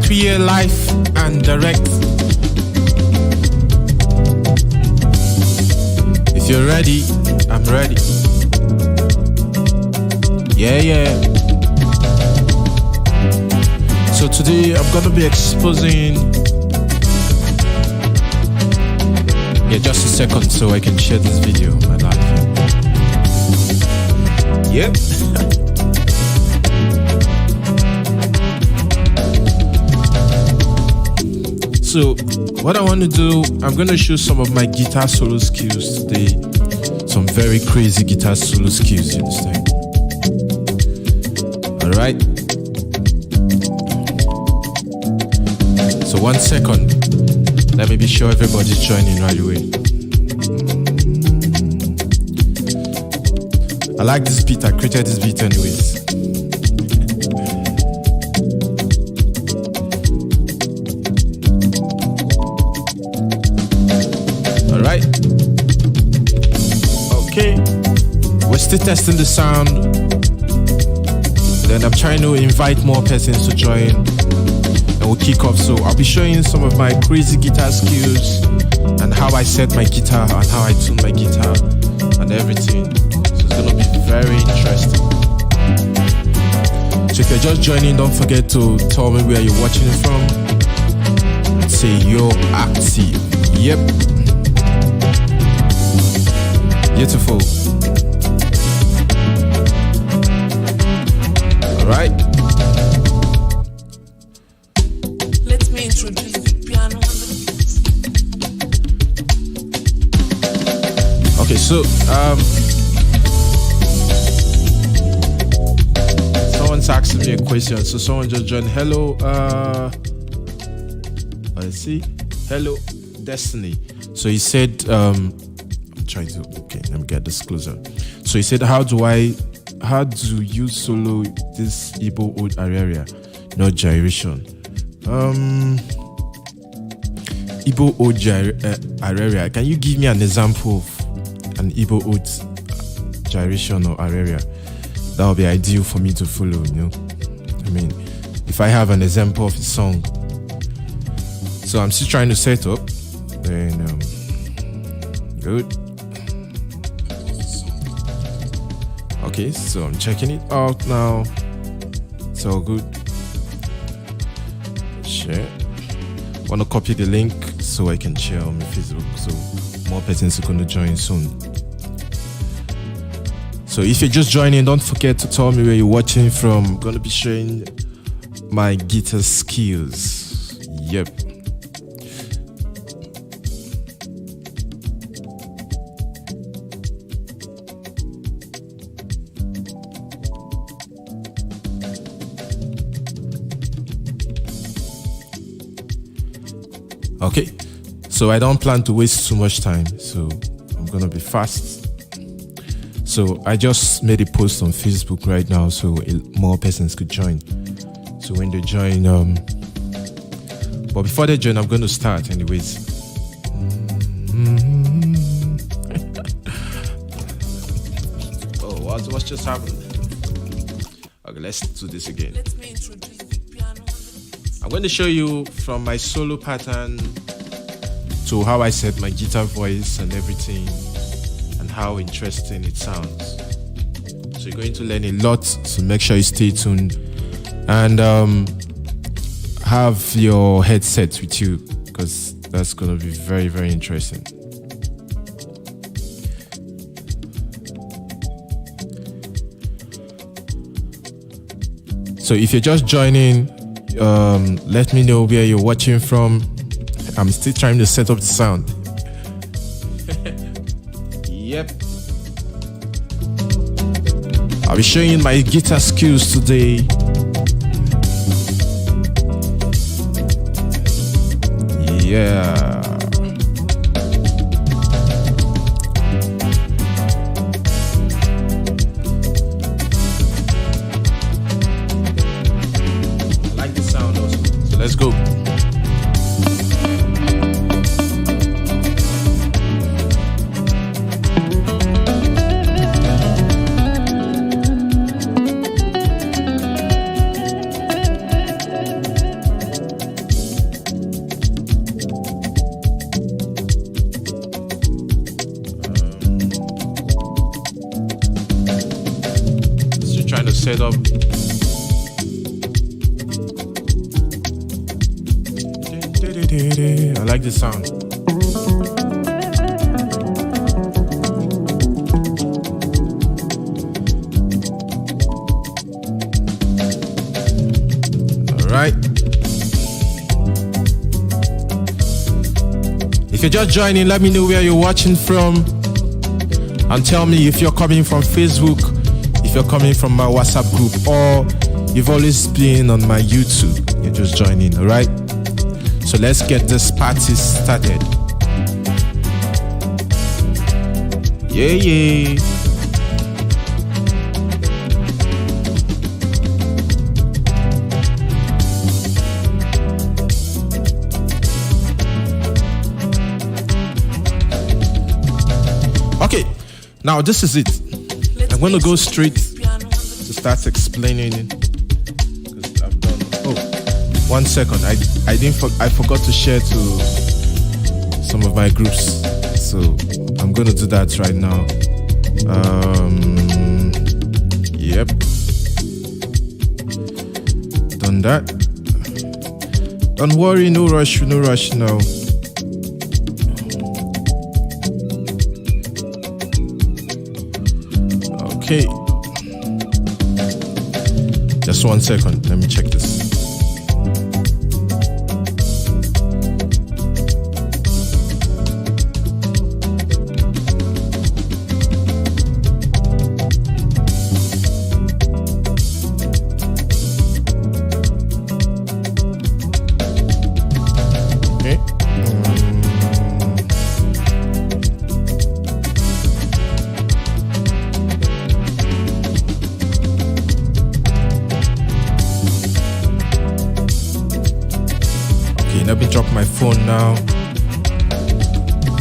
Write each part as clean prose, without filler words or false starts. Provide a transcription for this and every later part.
be here live and direct. If you're ready, I'm ready. Yeah. So today I'm gonna be exposing. Yeah, just a second so I can share this video on my life. Yep. So what I want to do, I'm going to show some of my guitar solo skills today. Some very crazy guitar solo skills, you understand? Alright. So 1 second. Let me be sure everybody's joining right away. I like this beat. I created this beat anyways. Alright. Okay. We're still testing the sound. Then I'm trying to invite more persons to join. And we'll kick off. So I'll be showing you some of my crazy guitar skills and how I set my guitar and how I tune my guitar and everything. So it's gonna be very interesting. So if you're just joining, don't forget to tell me where you're watching it from. And say you're active. Yep. Beautiful. Alright. Let me introduce the piano. Okay, so someone's asking me a question. So someone just joined. Hello, let's see. Hello, Destiny. So he said, okay, let me get this closer. So he said, how do you solo this Igbo old aria? No gyration. Igbo old aria. Can you give me an example of an Igbo old gyration or aria? That would be ideal for me to follow, you know. I mean, if I have an example of a song. So I'm still trying to set up. Then good. Okay, so I'm checking it out now. It's all good. Share. Want to copy the link so I can share on my Facebook, so more persons are going to join soon. So if you're just joining, don't forget to tell me where you're watching from. I'm going to be showing my guitar skills. Yep. Okay, so I don't plan to waste too much time, so I'm gonna be fast. So I just made a post on Facebook right now, so more persons could join. So when they join, but before they join, I'm going to start anyways. Oh, what's just happened? Okay, let's do this again. Let me introduce the piano. I'm going to show you from my solo pattern to how I set my guitar voice and everything and how interesting it sounds. So you're going to learn a lot, so make sure you stay tuned and have your headset with you because that's going to be very, very interesting. So if you're just joining, let me know where you're watching from. I'm still trying to set up the sound. Yep. I'll be showing you my guitar skills today. Yeah. I like the sound also. So let's go. setup. I like the sound. All right. If you're just joining, let me know where you're watching from and tell me if you're coming from Facebook, if you're coming from my WhatsApp group, or you've always been on my YouTube. You're just joining, all right? So let's get this party started. Yeah. Okay, now this is it. I'm going to go straight to start explaining it. Because I've done. Oh, 1 second. I forgot to share to some of my groups, so I'm going to do that right now. Yep. Done that. Don't worry, no rush now. Okay. Just 1 second. Let me check this. Okay. Let me drop my phone now.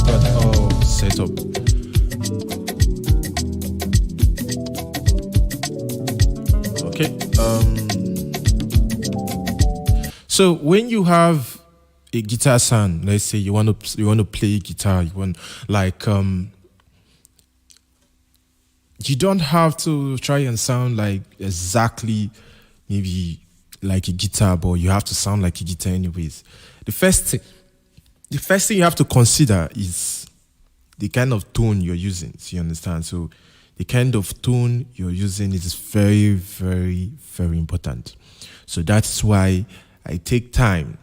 Got all set up. Okay. So when you have a guitar sound, let's say you want to play guitar, you want you don't have to try and sound like exactly maybe like a guitar, but you have to sound like a guitar anyways. The first thing you have to consider is the kind of tone you're using. So you understand? So the kind of tone you're using is very, very, very important. So that's why I take time.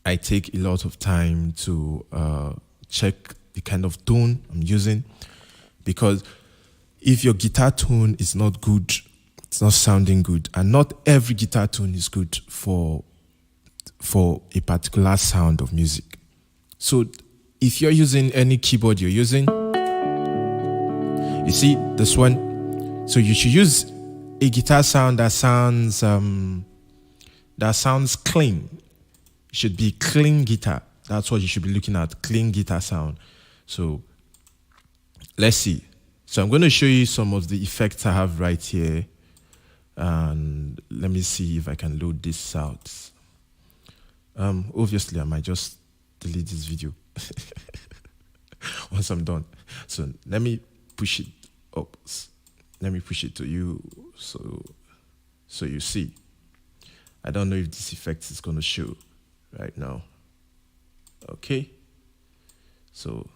I take a lot of time to check the kind of tone I'm using, because if your guitar tone is not good, it's not sounding good, and not every guitar tone is good for a particular sound of music. So if you're using any keyboard you're using, you see this one, so you should use a guitar sound that sounds clean. It should be clean guitar. That's what you should be looking at, clean guitar sound. So let's see. So I'm going to show you some of the effects I have right here. And let me see if I can load this out. Obviously, I might just delete this video once I'm done. So let me push it up. Let me push it to you so you see. I don't know if this effect is going to show right now. Okay. So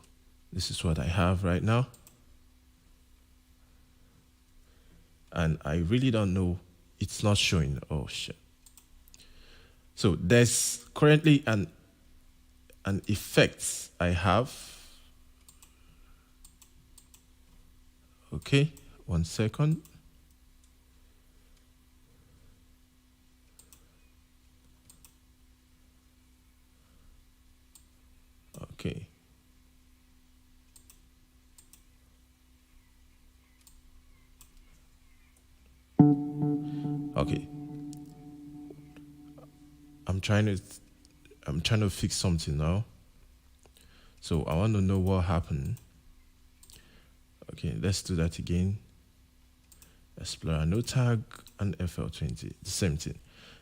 this is what I have right now. And I really don't know, it's not showing. Oh shit. So there's currently an effect I have. Okay, 1 second. Okay. Okay. I'm trying to fix something now. So I want to know what happened. Okay, let's do that again. Explorer no tag and FL20, the same thing.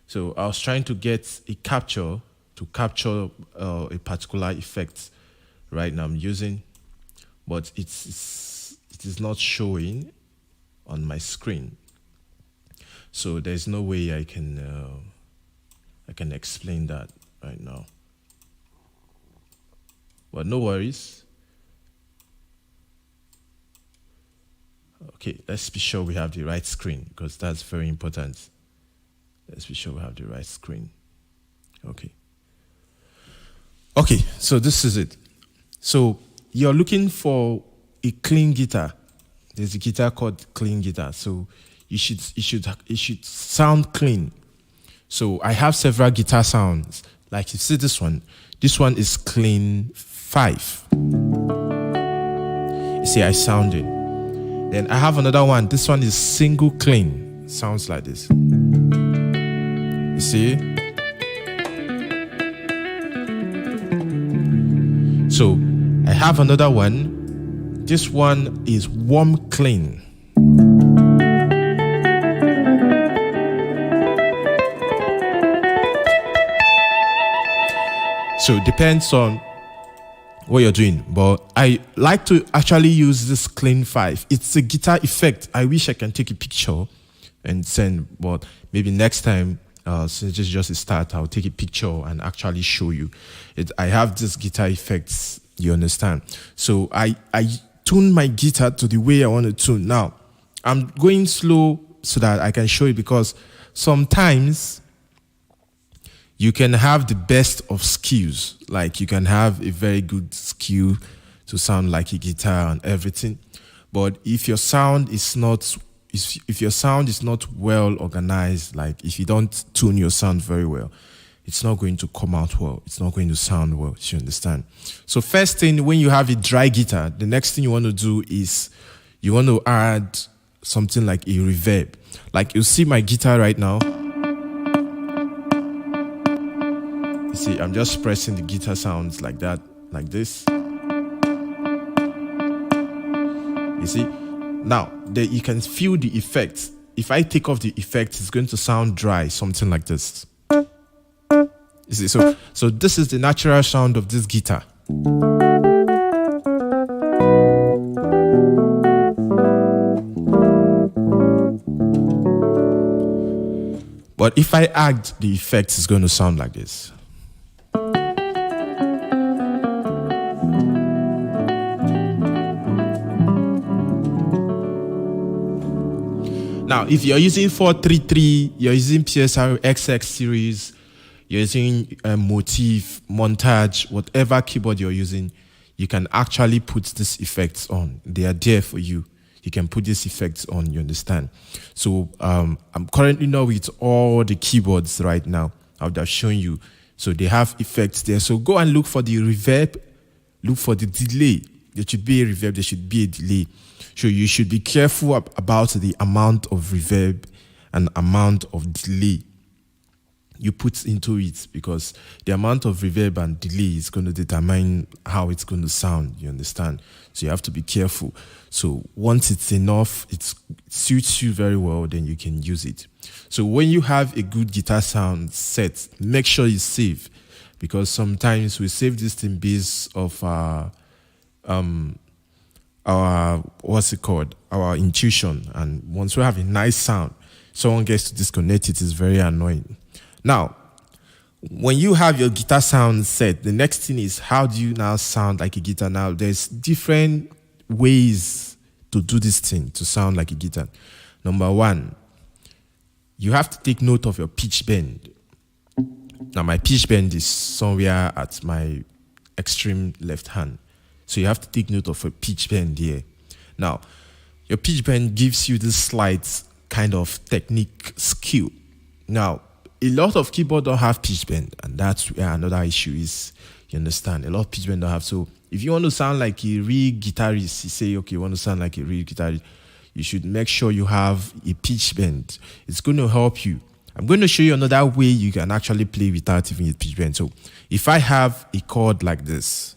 So I was trying to get a capture to capture a particular effect right now I'm using, but it is not showing on my screen. So there's no way I can explain that right now. But no worries. Okay, let's be sure we have the right screen because that's very important. Let's be sure we have the right screen. Okay. Okay, so this is it. So you're looking for a clean guitar. There's a guitar called clean guitar. So it should sound clean. So I have several guitar sounds. Like you see this one. This one is clean 5. You see, I sound it. Then I have another one. This one is single clean. Sounds like this. You see? So I have another one. This one is warm clean. So it depends on what you're doing, but I like to actually use this clean 5. It's a guitar effect. I wish I can take a picture and send, but maybe next time, since it's just a start, I'll take a picture and actually show you. I have this guitar effects, you understand? So I tune my guitar to the way I want to tune. Now, I'm going slow so that I can show you, because sometimes you can have the best of skills. Like you can have a very good skill to sound like a guitar and everything. But if your sound is not well organized, like if you don't tune your sound very well, it's not going to come out well. It's not going to sound well. You understand? So first thing, when you have a dry guitar, the next thing you want to do is you want to add something like a reverb. Like you see my guitar right now. You see, I'm just pressing the guitar sounds like that, like this. You see? Now, you can feel the effect. If I take off the effect, it's going to sound dry, something like this. You see, so this is the natural sound of this guitar. But if I add the effects, it's going to sound like this. Now, if you're using 433, you're using PSR XX series, you're using Motif, Montage, whatever keyboard you're using, you can actually put these effects on. They are there for you. You can put these effects on, you understand? So I'm currently not with all the keyboards right now. I would have shown you. So they have effects there. So go and look for the reverb, look for the delay. There should be a reverb, there should be a delay. So you should be careful about the amount of reverb and amount of delay you put into it, because the amount of reverb and delay is going to determine how it's going to sound, you understand? So you have to be careful. So once it's enough, it suits you very well, then you can use it. So when you have a good guitar sound set, make sure you save, because sometimes we save this thing based of our what's it called, our intuition, and once we have a nice sound, someone gets to disconnect it. Is very annoying. Now, when you have your guitar sound set, the next thing is, how do you now sound like a guitar? Now, there's different ways to do this thing to sound like a guitar. Number one, you have to take note of your pitch bend. Now, my pitch bend is somewhere at my extreme left hand. So you have to take note of a pitch bend here. Now, your pitch bend gives you this slight kind of technique skill. Now, a lot of keyboards don't have pitch bend, and that's where another issue is. You understand? A lot of pitch bend don't have. So if you want to sound like a real guitarist, you say, okay, you want to sound like a real guitarist, you should make sure you have a pitch bend. It's going to help you. I'm going to show you another way you can actually play without even a pitch bend. So if I have a chord like this,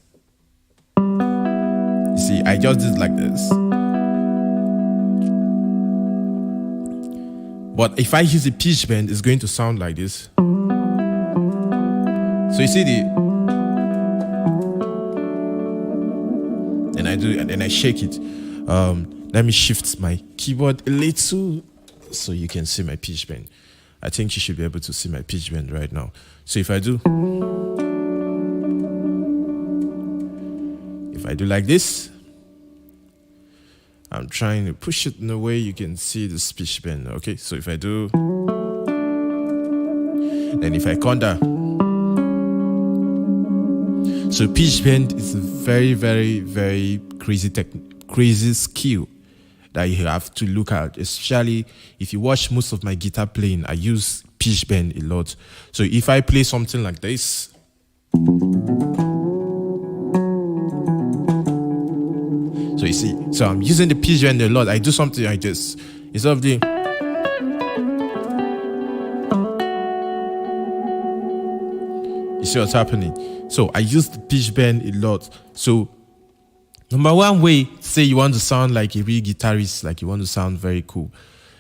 you see, I just did like this. But if I use a pitch bend, it's going to sound like this. So you see and I do it, and then I shake it. Let me shift my keyboard a little. so you can see my pitch bend. I think you should be able to see my pitch bend right now. So if I do like this, I'm trying to push it in a way you can see the pitch bend. Okay, so if I do, then if I conda, so pitch bend is a very, very, very crazy skill that you have to look at, especially if you watch most of my guitar playing. I use pitch bend a lot. So if I play something like this, so you see, so I'm using the pitch bend a lot. I do something like this instead of doing, you see what's happening? So I use the pitch bend a lot. So number one way, say you want to sound like a real guitarist, like you want to sound very cool,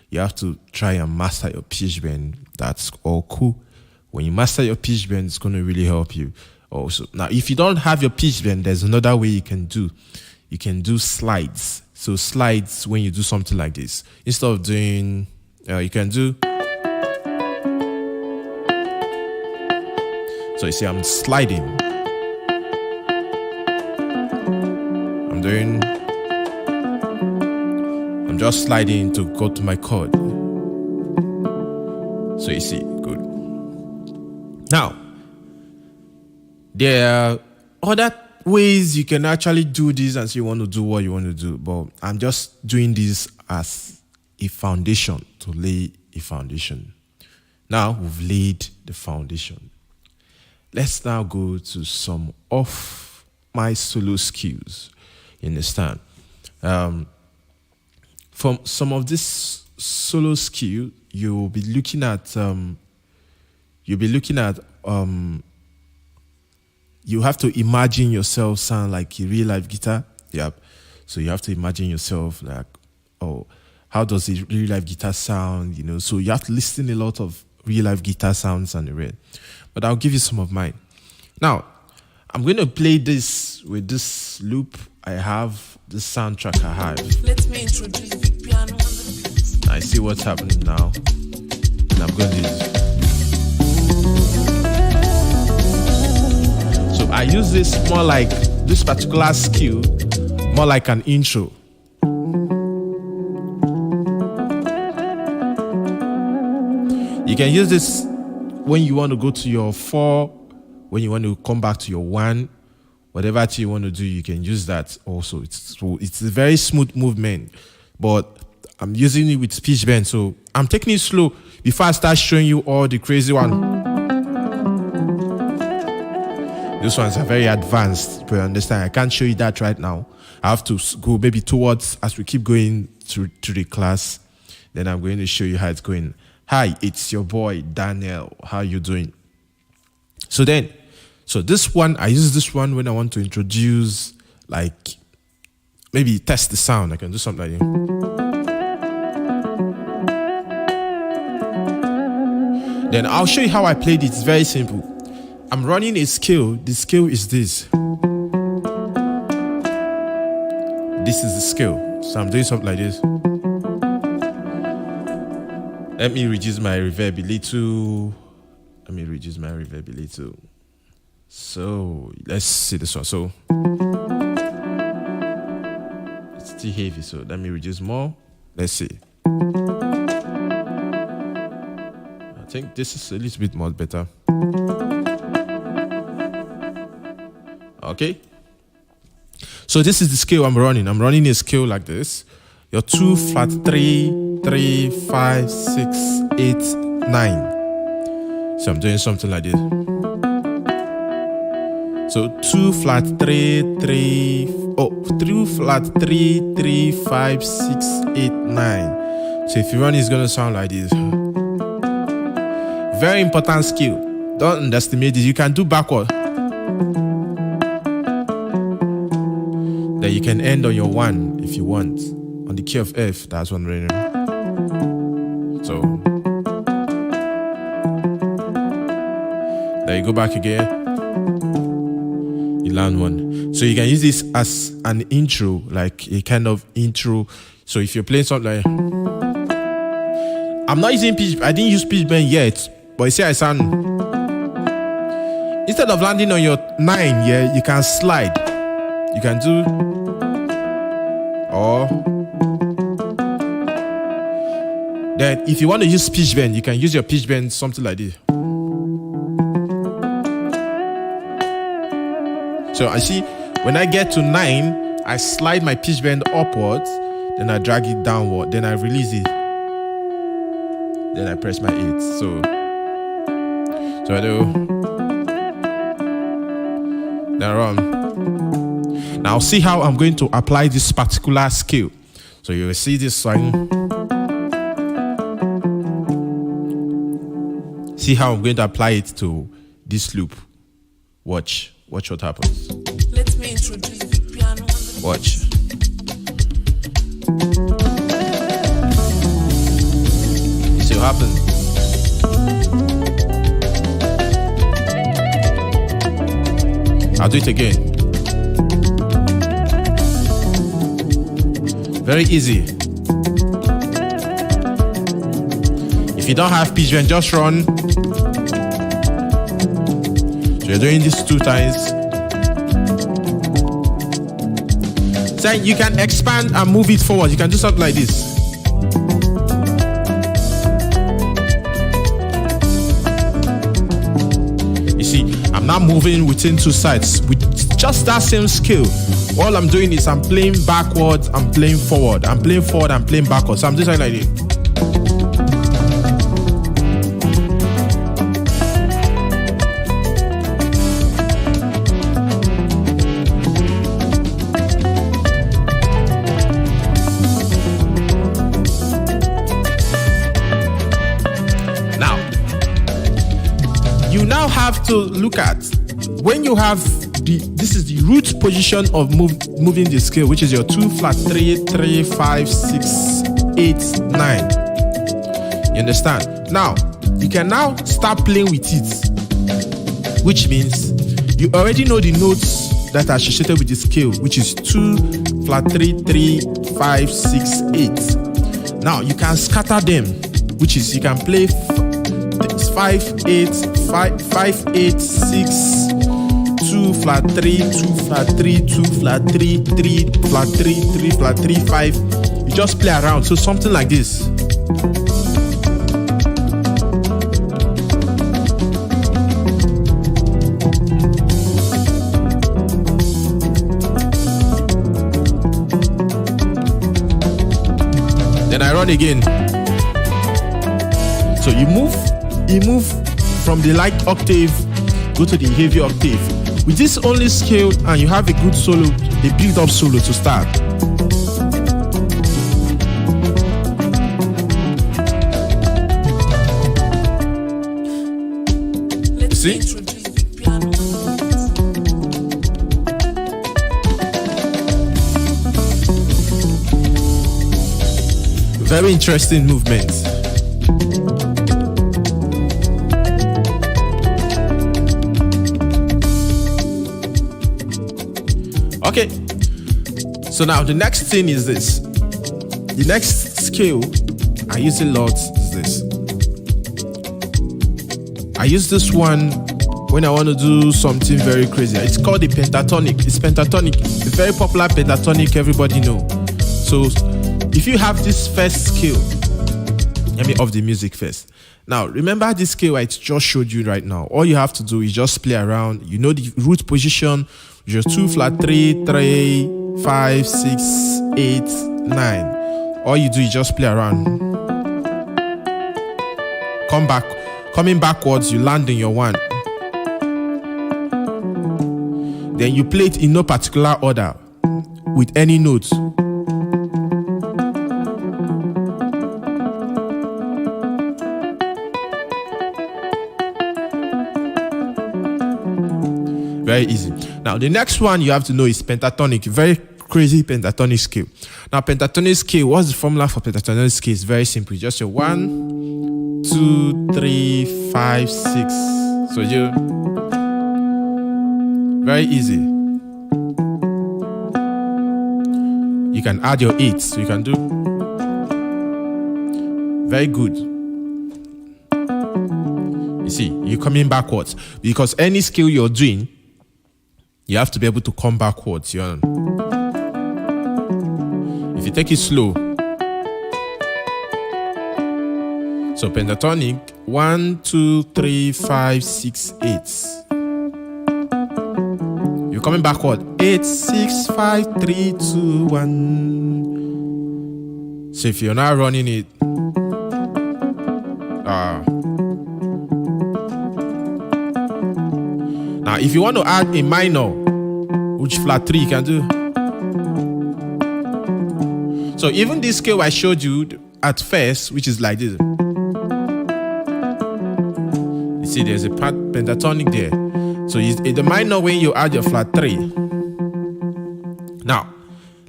you have to try and master your pitch bend. That's all cool. When you master your pitch bend, it's going to really help you also. Now, if you don't have your pitch bend, there's another way you can do. You can do slides. So slides, when you do something like this, instead of doing, you can do. So you see, I'm sliding. I'm just sliding to go to my chord. So you see, good. Now, there are other ways you can actually do this and you want to do what you want to do, but I'm just doing this as a foundation, to lay a foundation. Now we've laid the foundation. Let's now go to some of my solo skills. You understand? From some of this solo skill, you'll be looking at you have to imagine yourself sound like a real life guitar. Yep. So you have to imagine yourself like, oh, how does a real life guitar sound? You know, so you have to listen a lot of real life guitar sounds on the red. But I'll give you some of mine. Now, I'm going to play this with this loop. I have the soundtrack I have. Let me introduce the piano. I see what's happening now. And I'm going to do this. So I use this more like this particular skill, more like an intro. You can use this when you want to go to your 4, when you want to come back to your 1, whatever you want to do, you can use that also. It's a very smooth movement, but I'm using it with pitch bend, so I'm taking it slow before I start showing you all the crazy one. Those ones are very advanced, but understand, I can't show you that right now. I have to go maybe towards, as we keep going to the class, then I'm going to show you how it's going. Hi, it's your boy, Daniel. How you doing? So this one, I use this one when I want to introduce, like, maybe test the sound. I can do something like that. Then I'll show you how I played it. It's very simple. I'm running a scale. The scale is this. This is the scale. So I'm doing something like this. Let me reduce my reverb a little. So let's see this one. So it's still heavy, so let me reduce more. Let's see. I think this is a little bit more better. Okay. So this is the scale I'm running. I'm running a scale like this. Your 2 flat 3, 3, 5, 6, 8, 9. So I'm doing something like this. So 2 flat 3, 3, 3 flat 3, 3, 5, 6, 8, 9. So if you run, it's gonna sound like this. Very important skill. Don't underestimate this. You can do backward. Then you can end on your 1 if you want. On the key of F, that's one right now. So there you go back again. You land 1. So you can use this as an intro, like a kind of intro. So if you're playing something like, I'm not using pitch. I didn't use pitch bend yet, but you see, I sound. Instead of landing on your 9, yeah, you can slide. You can do, or then if you want to use pitch bend, you can use your pitch bend something like this. So I see when I get to 9, I slide my pitch bend upwards, then I drag it downward, then I release it, then I press my 8. So I do. Then run. Now see how I'm going to apply this particular scale. So you will see this sign. See how I'm going to apply it to this loop. Watch what happens. Let me introduce the piano. Watch. See what happens. I'll do it again. Very easy. If you don't have pitch bend, just run. So you're doing this 2 times. Then you can expand and move it forward. You can do something like this. You see, I'm now moving within 2 sides with just that same skill. All I'm doing is I'm playing backwards, I'm playing forward, I'm playing forward, I'm playing backwards. So I'm doing something like this. You now have to look at when you have this is the root position of moving the scale, which is your 2 flat 3 3 5 6 8 9. You understand? Now you can now start playing with it, which means you already know the notes that are associated with the scale, which is 2 flat 3 3 5 6 8. Now you can scatter them, which is you can play 5 8 5 5 8 6 2 flat 3 2 flat 3 2 flat 3 3 flat 3 3 flat 3 5. You just play around. So something like this. Then I run again. So you move from the light octave, go to the heavy octave. With this only scale, and you have a good solo, a build-up solo to start. Let's See? introduce the piano. Very interesting movement. Okay, so now the next thing is this. The next scale I use a lot is this. I use this one when I want to do something very crazy. It's called the pentatonic. It's pentatonic. It's very popular pentatonic, everybody know. So if you have this first scale, let me off the music first. Now, remember this scale I just showed you right now. All you have to do is just play around. You know the root position, just 2 flat 3 3 5 6 8 9. All you do is just play around. Coming backwards, you land in your 1. Then you play it in no particular order with any notes. Very easy. Now the next one you have to know is pentatonic. Very crazy pentatonic scale. Now pentatonic scale, what's the formula for pentatonic scale? It's very simple. Just your 1 2 3 5 6. So you very easy. You can add your 8. So you can do very good. See, you're coming backwards because any skill you're doing, you have to be able to come backwards. You know? If you take it slow, so pentatonic 1, 2, 3, 5, 6, 8. You're coming backward. 8, 6, 5, 3, 2, 1. So if you're not running it, now if you want to add a minor, which flat 3 you can do. So even this scale I showed you at first, which is like this. You see there's a pentatonic there. So the minor when you add your flat 3. Now,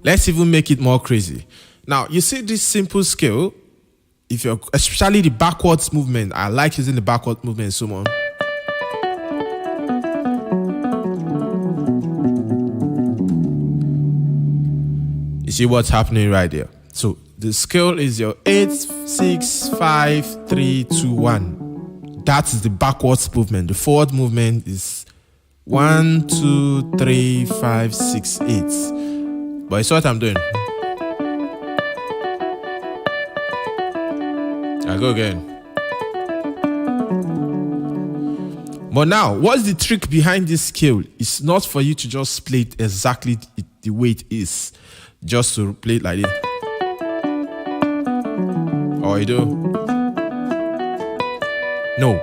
let's even make it more crazy. Now, you see this simple scale, if you're, especially the backwards movement, I like using the backward movement so much. You see what's happening right there. So the scale is your 8, 6, 5, 3, 2, 1. That is the backwards movement. The forward movement is 1, 2, 3, 5, 6, 8. But it's what I'm doing. I go again. But now, what's the trick behind this scale? It's not for you to just play it exactly the way it is. Just to play it like this. Or you do. No.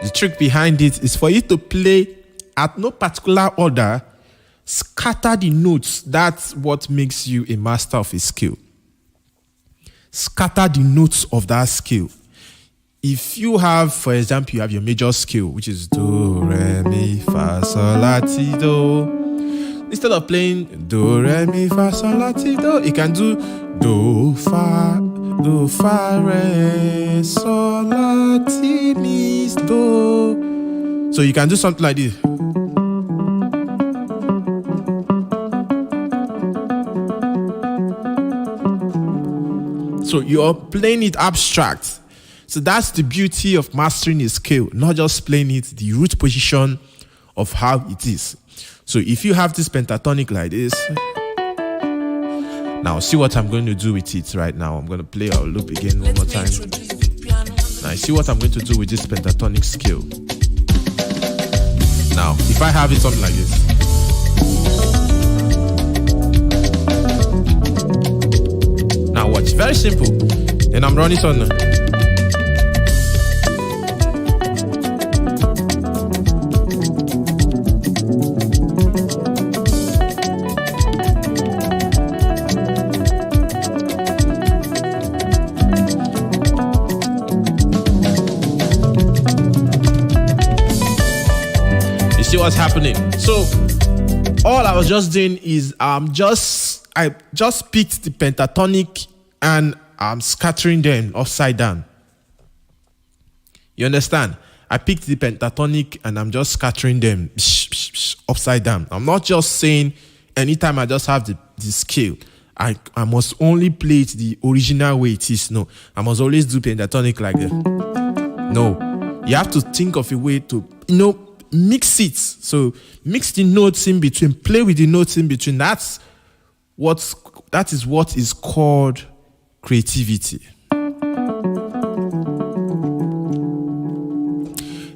The trick behind it is for you to play at no particular order, scatter the notes. That's what makes you a master of a skill. Scatter the notes of that skill. If you have, for example, you have your major scale, which is do, re, mi, fa, sol, la, ti, do. Instead of playing do, re, mi, fa, sol, la, ti, do, you can do do, fa, re, sol, la, ti, mi, do. So you can do something like this. So you're playing it abstract. So that's the beauty of mastering a scale, not just playing it, the root position of how it is. So if you have this pentatonic like this, now see what I'm going to do with it right now. I'm going to play our loop again one more time. Now see what I'm going to do with this pentatonic scale. Now, if I have it something like this. Now watch, very simple. Then I'm running it on. You see what's happening? So all I was just doing is I just picked the pentatonic and I'm scattering them upside down. You understand? I picked the pentatonic and I'm just scattering them upside down. I'm not just saying anytime I just have the scale, I must only play it the original way it is. No, I must always do pentatonic like that. No, you have to think of a way to, mix it. So mix the notes in between, play with the notes in between. That is what is called creativity.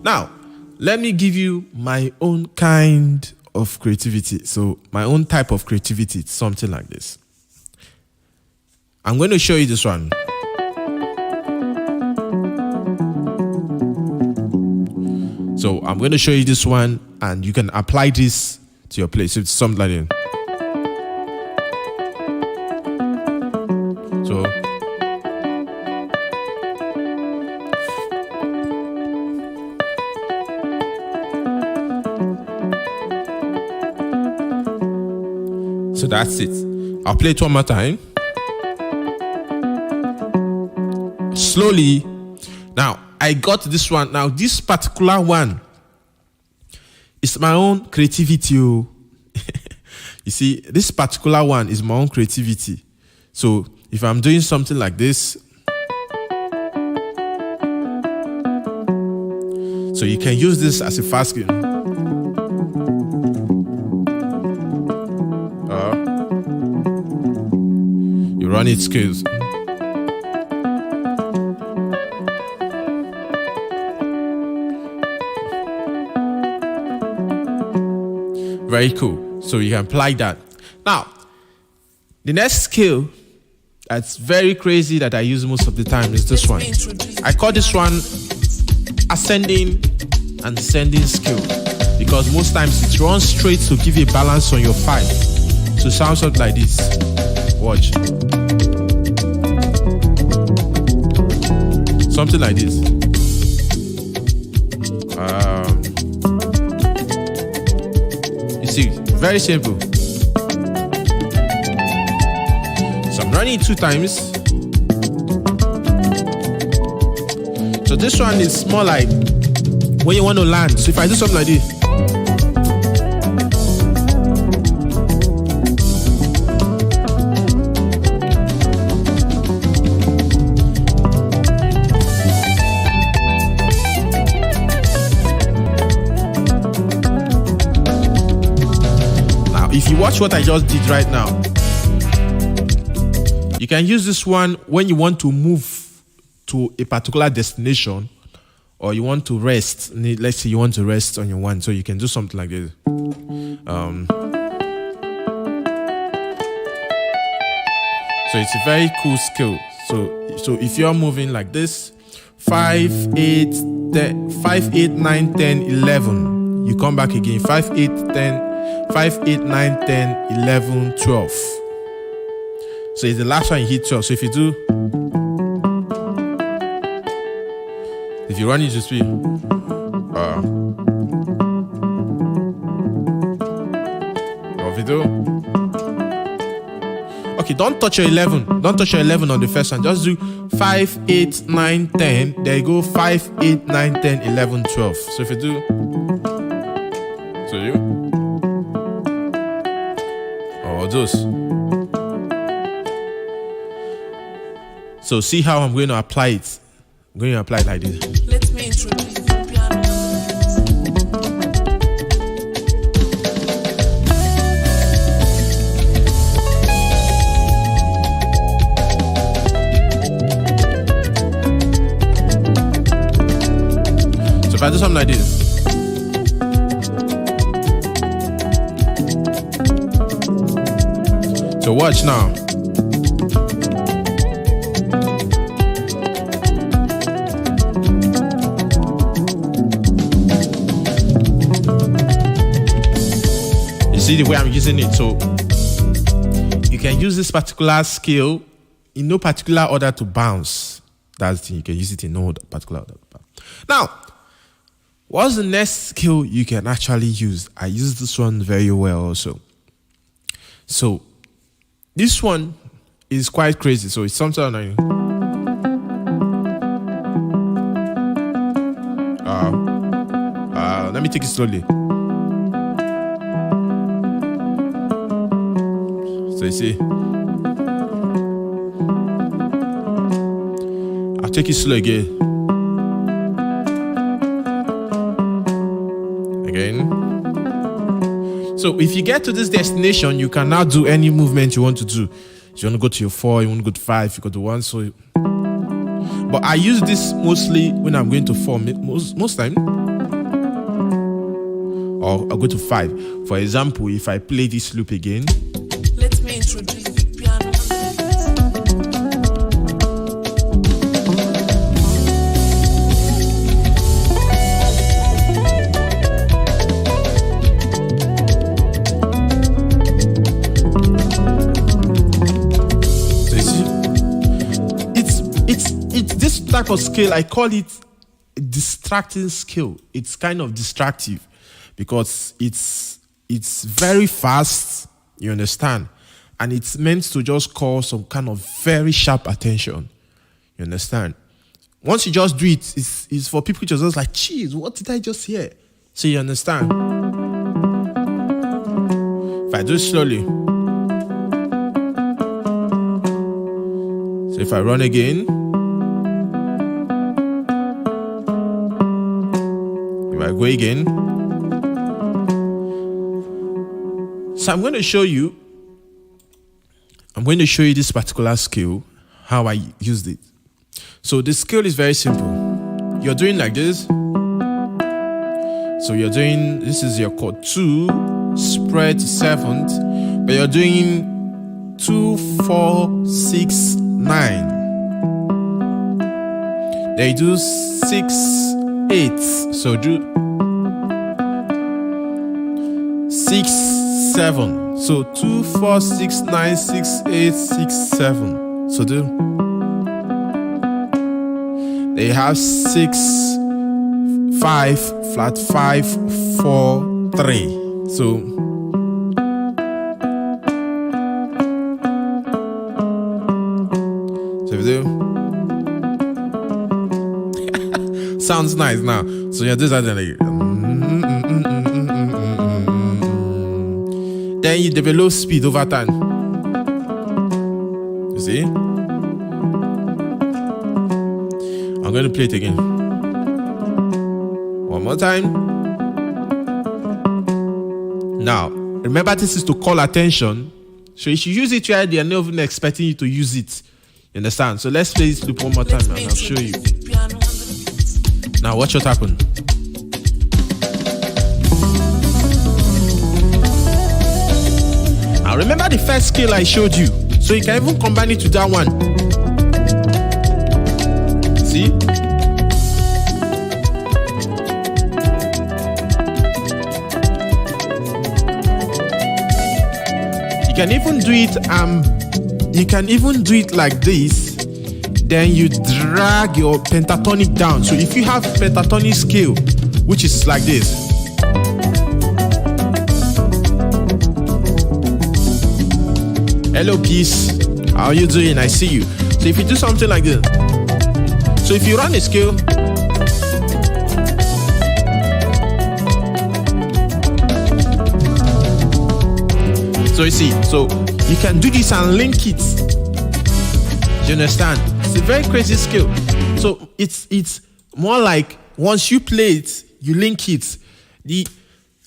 Now, let me give you my own kind of creativity. So my own type of creativity, it's something like this. I'm going to show you this one. So I'm going to show you this one and you can apply this to your place. So it's something like that. So that's it. I'll play it one more time. Slowly. Now, I got this one. Now, this particular one is my own creativity. You see, this particular one is my own creativity. So, if I'm doing something like this, So you can use this as a fast skill. You run it skills. Very cool. So you can apply that. Now, the next skill that's very crazy that I use most of the time is this one. I call this one ascending and descending skill, because most times it runs straight to give you a balance on your fight. So it sounds something like this. Watch. Something like this. You see, very simple. So I'm running it 2 times. So this one is more like when you want to land. So if I do something like this, if you watch what I just did right now, you can use this one when you want to move to a particular destination, or you want to rest. Let's say you want to rest on your one, so you can do something like this. So it's a very cool skill. So if you're moving like this, 5, 8, 10, 5, 8, 9, 10, 11, you come back again, 5, 8, 10, 5, 8, 9, 10, 11, 12. So it's the last one you hit 12. So if you run into speed, or if you do, okay, don't touch your 11. Don't touch your 11 on the first one. Just do 5, 8, 9, 10. There you go, 5, 8, 9, 10, 11, 12. So if you do, so you, or those. So see how I'm going to apply it. I'm going to apply it like this. Let me introduce the piano. So if I do something like this, so watch now. See the way I'm using it. So you can use this particular skill in no particular order to bounce. That's the thing. You can use it in no particular order to bounce. Now, what's the next skill you can actually use? I use this one very well also. So this one is quite crazy. So it's something like let me take it slowly. So you see, I'll take it slow again. So if you get to this destination, you can now do any movement you want to do. If you want to go to your 4, you want to go to 5, you go to 1. So, but I use this mostly when I'm going to 4 most time, or I'll go to 5. For example, if I play this loop again. Let me introduce the piano. So you see, it's this type of skill, I call it a distracting skill. It's kind of distractive because it's very fast, you understand? And it's meant to just call some kind of very sharp attention. You understand? Once you just do it, it's for people to just like, geez, what did I just hear? So you understand? If I do it slowly. So if I run again. go again. So I'm going to show you this particular scale, how I used it. So the scale is very simple. You're doing like this. So you're doing, this is your chord 2, spread to 7th, but you're doing 2, 4, 6, 9. Then you do 6, 8. So do 6, 7. So 2, 4, 6, 9, 6, 8, 6, 7. So do. They have 6, 5, flat 5, 4, 3. So if you do, sounds nice now. So you do that like, then you develop speed over time. You see? I'm going to play it again. One more time. Now, remember this is to call attention. So you should use it where they are not even expecting you to use it. You understand? So let's play this loop one more time and I'll show you. Now watch what happened. Now remember the first scale I showed you. So you can even combine it to that one. See? You can even do it like this. Then you drag your pentatonic down. So if you have pentatonic scale, which is like this. Hello, peace. How are you doing? I see you. So if you do something like this. So if you run a scale. So you see, so you can do this and link it. Do you understand? It's a very crazy scale. So it's more like once you play it, you link it. The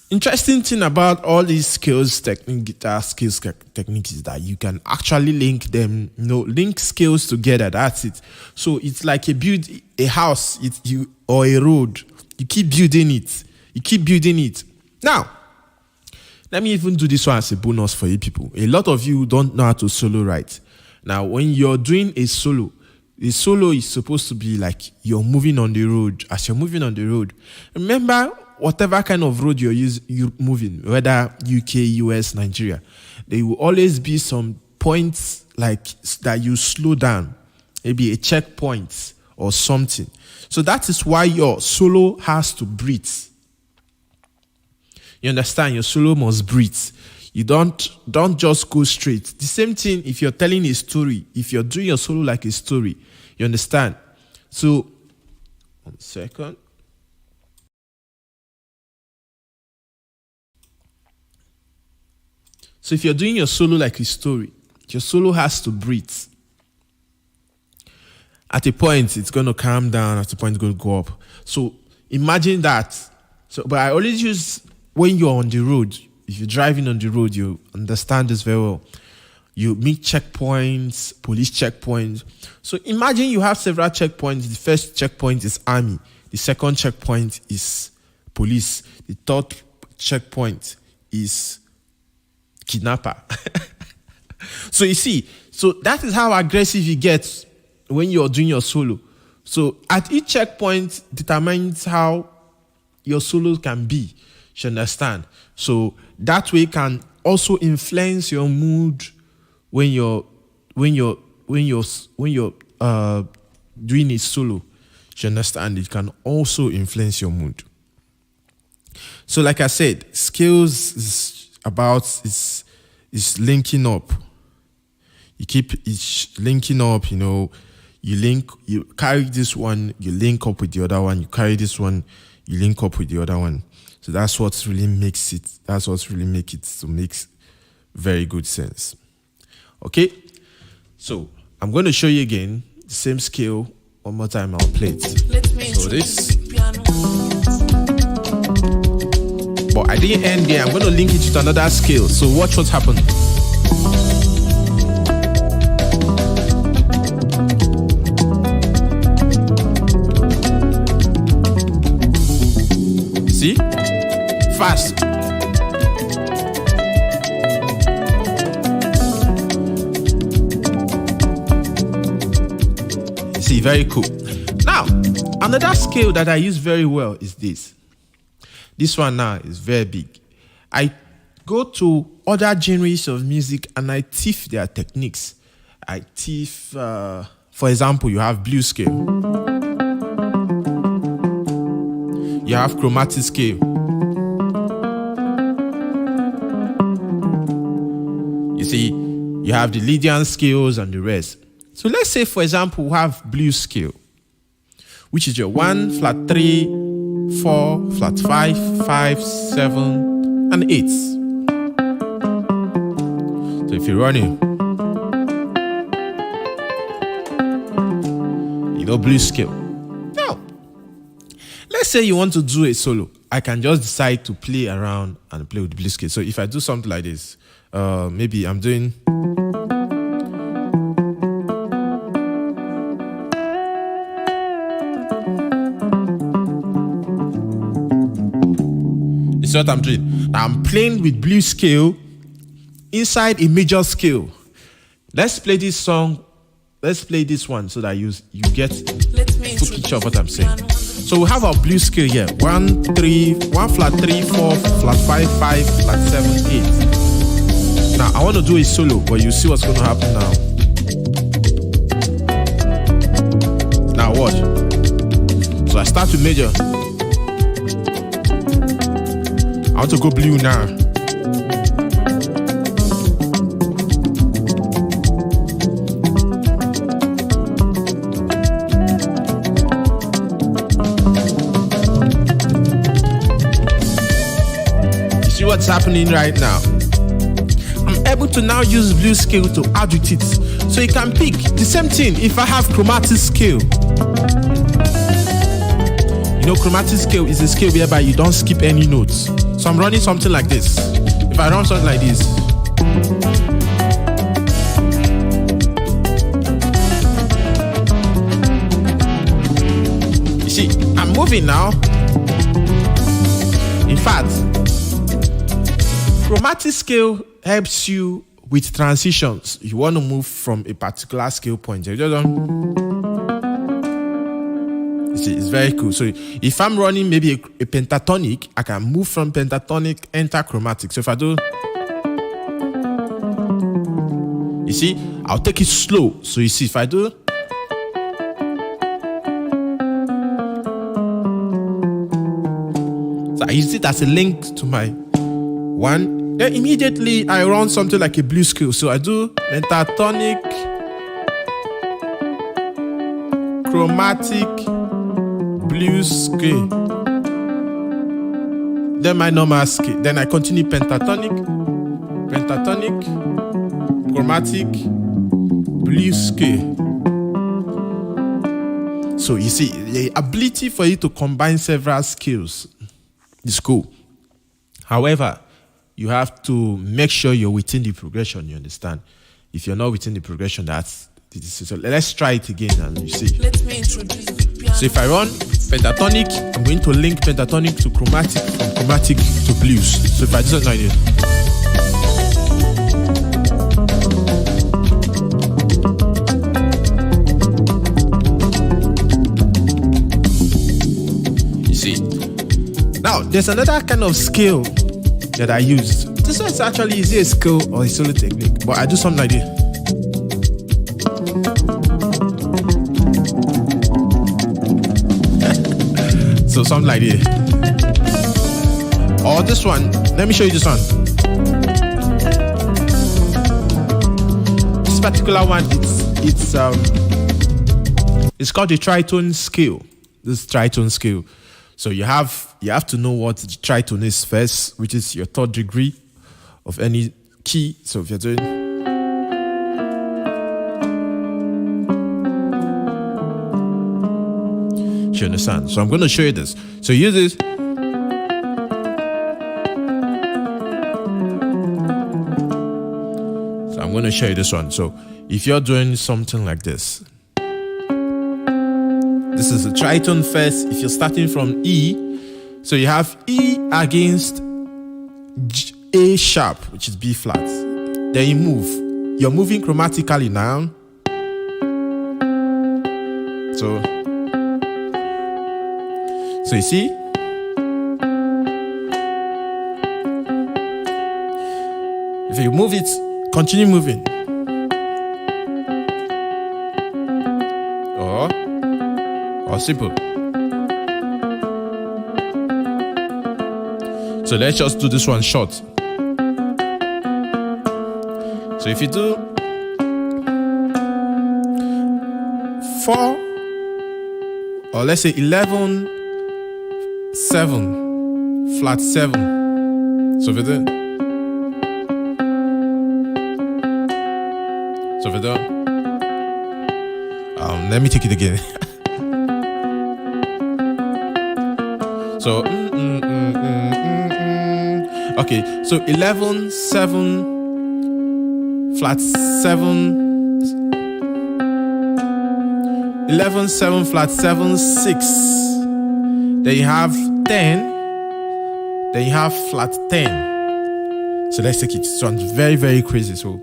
interesting thing about all these skills, guitar skills techniques is that you can actually link them, link skills together. That's it. So it's like a house, or a road. You keep building it. Now, let me even do this one as a bonus for you people. A lot of you don't know how to solo write. Now, when you're doing a solo is supposed to be like you're moving on the road. As you're moving on the road, remember whatever kind of road you're moving, whether UK, US, Nigeria, there will always be some points like that you slow down, maybe a checkpoint or something. So that is why your solo has to breathe. You understand? Your solo must breathe. You don't just go straight. The same thing if you're telling a story. If you're doing your solo like a story, you understand? So, 1 second. So if you're doing your solo like a story, your solo has to breathe. At a point, it's going to calm down. At a point, it's going to go up. So imagine that. So, but I always use when you're on the road. If you're driving on the road, you understand this very well. You meet checkpoints, police checkpoints. So imagine you have several checkpoints. The first checkpoint is army. The second checkpoint is police. The third checkpoint is kidnapper. So you see, so that is how aggressive you get when you're doing your solo. So at each checkpoint determines how your solo can be. You understand? So that way can also influence your mood when you're doing a solo. You understand? It can also influence your mood. So like I said, skills is linking up. You keep linking up, you carry this one, you link up with the other one, you carry this one, you link up with the other one. So that's what really makes it, to make very good sense. Okay? So I'm going to show you again the same scale. One more time, I'll play it. Let me So this. piano. But I didn't end there. I'm going to link it to another scale. So watch what's happened. See? Fast. See, very cool. Now, another scale that I use very well is this. This one now is very big. I go to other genres of music and I thief their techniques. I thief, for example, you have blues scale. You have chromatic scale. You see, you have the Lydian scales and the rest. So let's say, for example, we have blues scale, which is your 1, flat 3, 4, flat 5, 5, 7, and 8. So if you're running, blues scale. Now, let's say you want to do a solo. I can just decide to play around and play with blues scale. So if I do something like this, maybe I'm doing... It's what I'm doing. Now I'm playing with blues scale inside a major scale. Let's play this song. Let's play this one so that you get full picture of what I'm saying. So we have our blues scale here. 1, 3, 1 flat 3, 4, flat 5, 5, flat 7, 8. Now I want to do a solo, but you see what's going to happen now. Now watch. So I start with major. I want to go blue now. You see what's happening right now? I'm able to now use blues scale to add with it. So you can pick the same thing if I have chromatic scale. Chromatic scale is a scale whereby you don't skip any notes. So I'm running something like this. If I run something like this, you see, I'm moving now. In fact, chromatic scale helps you with transitions. You want to move from a particular scale point. You just don't. See, it's very cool. So if I'm running maybe a pentatonic, I can move from pentatonic, enter chromatic. So if I do, you see, I'll take it slow. So you see, if I do, so I use it as a link to my one. Then immediately I run something like a blues scale. So I do pentatonic, chromatic, blues scale, then my normal scale, then I continue pentatonic, chromatic, blues scale. So you see, the ability for you to combine several scales is cool. However, you have to make sure you're within the progression, you understand? If you're not within the progression, that's... So let's try it again and you see. Let me introduce the piano. So if I run pentatonic, I'm going to link pentatonic to chromatic, from chromatic to blues. So if I do something like this, you see. Now there's another kind of scale that I use. This one is actually a scale or a solo technique, but I do something like this. So something like this. Or this one. Let me show you this one. This particular one, it's called the tritone scale. This tritone scale. So you have to know what the tritone is first, which is your third degree of any key. So if you're doing, you understand? So I'm going to show you this. So use this. to show you this one. So if you're doing something like this, this is a tritone first. If you're starting from E, so you have E against A sharp, which is B flat. Then you move. You're moving chromatically now. So you see, if you move it, continue moving. Or simple. So let's just do this one short. So if you do 4, or let's say 11, 7, flat 7. So if you do, let me take it again. So okay, so 11, 7, flat 7, 11, 7, flat 7, 6. Then you have 10. Then you have flat 10. So let's take it. It sounds very, very crazy. So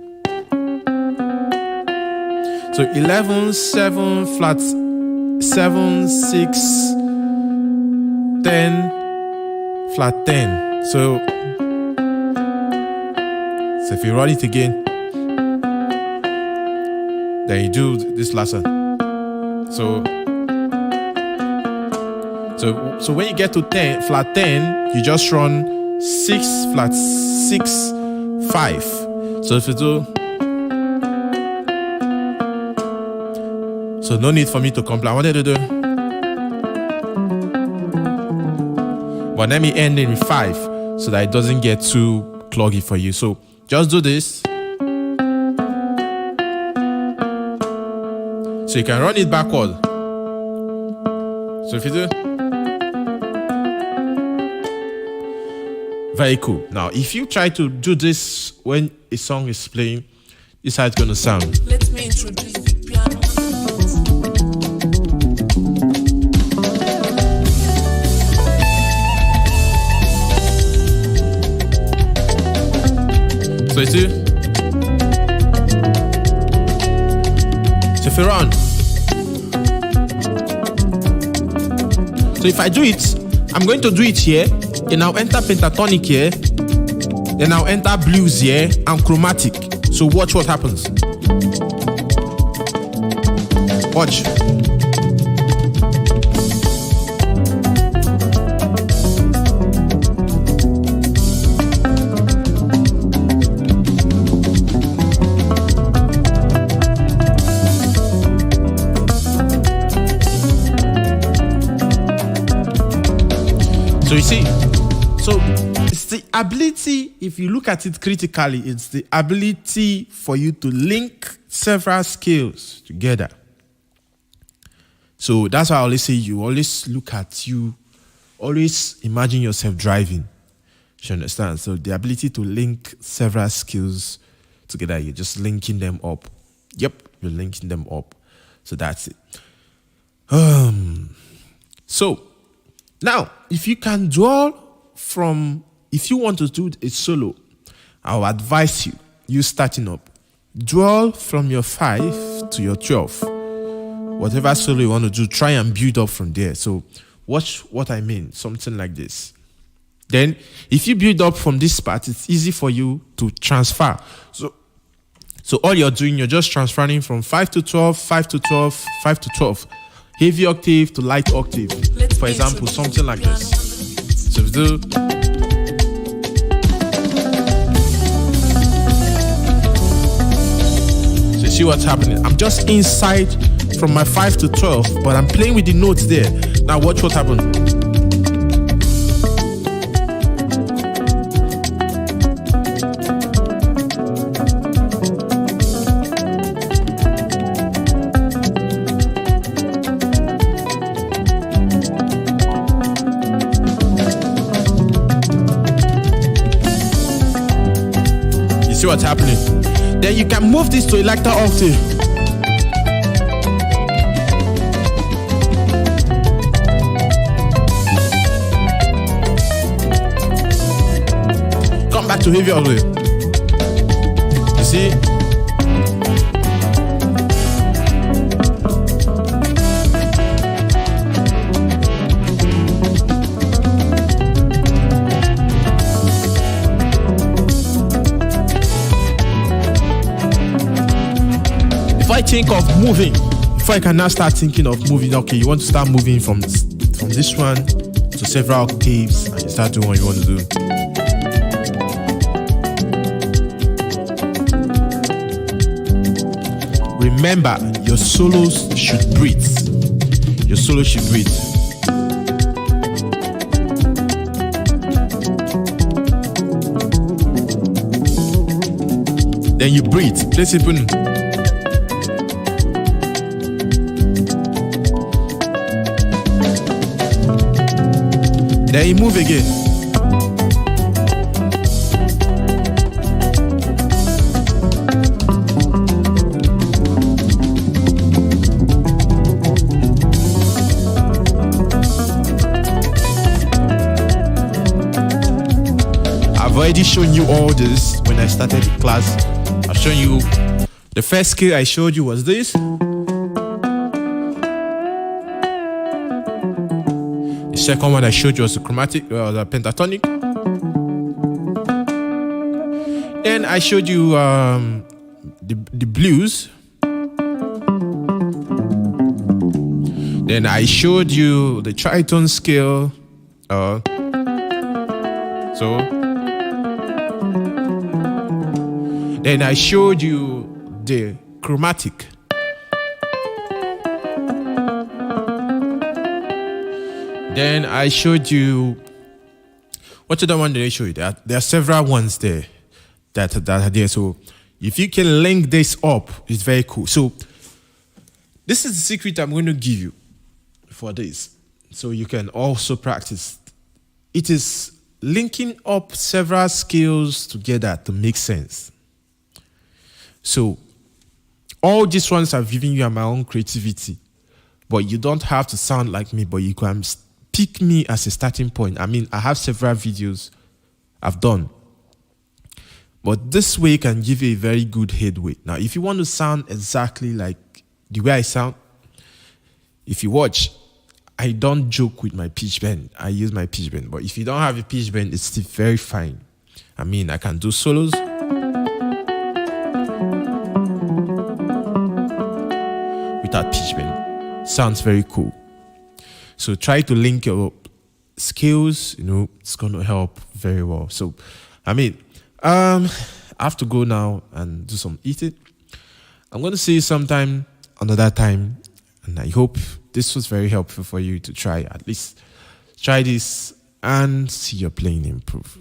11, 7, flat 7, 6, 10, flat 10. So if you run it again, then you do this last one. So when you get to 10, flat 10, you just run 6, flat 6, 5. So if you do, so no need for me to complain. I wanted to do, but let me end it with 5 so that it doesn't get too cloggy for you. So just do this. So you can run it backward. So if you do, very cool. Now, if you try to do this when a song is playing, this is how it's going to sound. Let me introduce the piano. So you see? So if you run. So if I do it, I'm going to do it here. Then I'll enter pentatonic here. Then I'll enter blues here and chromatic. So watch what happens. Watch. So you see, so it's the ability, if you look at it critically, it's the ability for you to link several skills together. So that's why I always say you always look at you, always imagine yourself driving. You understand? So the ability to link several skills together, you're just linking them up. Yep, you're linking them up. So that's it. So now, if you can draw from, if you want to do a solo, I'll advise you starting up, draw from your 5 to your 12. Whatever solo you want to do, try and build up from there. So watch what I mean, something like this. Then, if you build up from this part, it's easy for you to transfer. So all you're doing, you're just transferring from 5 to 12, 5 to 12, 5 to 12. Heavy octave to light octave. For example, something like this. So we do. So you see what's happening? I'm just inside from my 5 to 12, but I'm playing with the notes there. Now watch what happens. What's happening? Then you can move this to electro octave. Come back to heavy octave. You see? If I think of moving, if I can now start thinking of moving, okay, you want to start moving from this one to several octaves, and you start doing what you want to do. Remember, your solos should breathe. Your solo should breathe. Then you breathe. Play simple. Then you move again. I've already shown you all this when I started the class. I've shown you the first scale I showed you was this. The second one I showed you was the chromatic, the pentatonic. Then I showed you the blues. Then I showed you the tritone scale. Then I showed you the chromatic. Then I showed you, what other one did I show you? There are several ones there that are there. So if you can link this up, it's very cool. So this is the secret I'm going to give you for this. So you can also practice. It is linking up several skills together to make sense. So all these ones I've given you are my own creativity. But you don't have to sound like me, but you can pick me as a starting point. I mean, I have several videos I've done. But this way can give you a very good headway. Now, if you want to sound exactly like the way I sound, if you watch, I don't joke with my pitch bend. I use my pitch bend. But if you don't have a pitch bend, it's still very fine. I mean, I can do solos. Without pitch bend. Sounds very cool. So try to link your skills, it's going to help very well. So, I mean, I have to go now and do some eating. I'm going to see you sometime another time. And I hope this was very helpful for you to try. At least try this and see your playing improve.